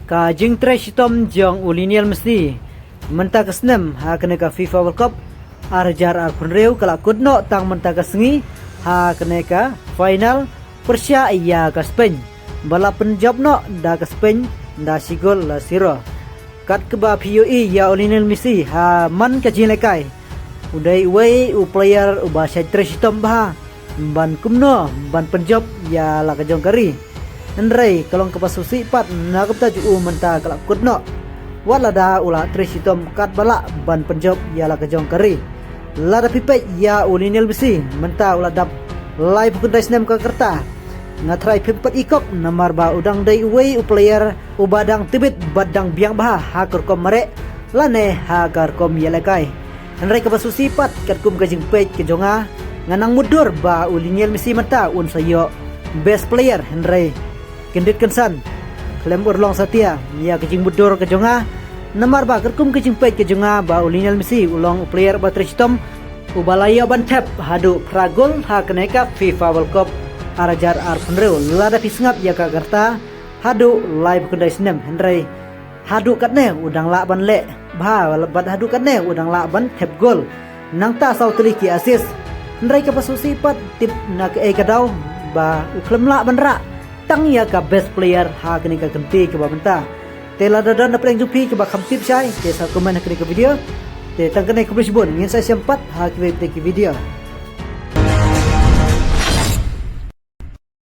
ka jing trash tom jong ulinial mesti menta ka snem ha kene ka FIFA World Cup arjar ar punreu kala kudno tang menta ka sengi ha kene ka final Persia iya ka Spain bala penjab no da ka Spain da sigol la siro kat ke ba PUE ya ulinial mesti ha man ka jing lekai udai wei u player u ba sai trash tom ba ban kumno ban penjab ya la ka jong kari Andrei kalong kapasusi pat nakap ta ju menta kalak kutno wala da ula trisitom kat bala ban penjob ya la kejong kari lada pipe ya ulinil besi menta ula dap live kundai snem ka kerta ngatrai pimpet ikop namar ba udang dai wei u player u badang tibit badang biang bah hakar kom mare lane hakar kom yelekai Andrei kapasusi pat kat kum kajing page kejonga nganang mudur ba ulinil besi menta un sayo best player Andrei Kendit kensan klem urlong satia ya kejing budur kejonga namar ba kerkum kejing pet kejonga ba ulinal misi ulong player ba tristom ubalaya ban tap hadu pragol ha keneka FIFA World Cup arajar ar punreu lada pisngap ya kagarta hadu live kundai snem Henry hadu katne udang la ban le ba bat hadu katne udang la ban tap gol nang ta sau teliki assist Henry kapasusi pat tip nak kadau ba uklem la ban ra tang ya ka best player ha kini ka genti ke babenta tela dadan dapat yang jupi ke bakam tip syai ke sa komen kini ke video te tang kene ke bun ngin saya sempat ha ke video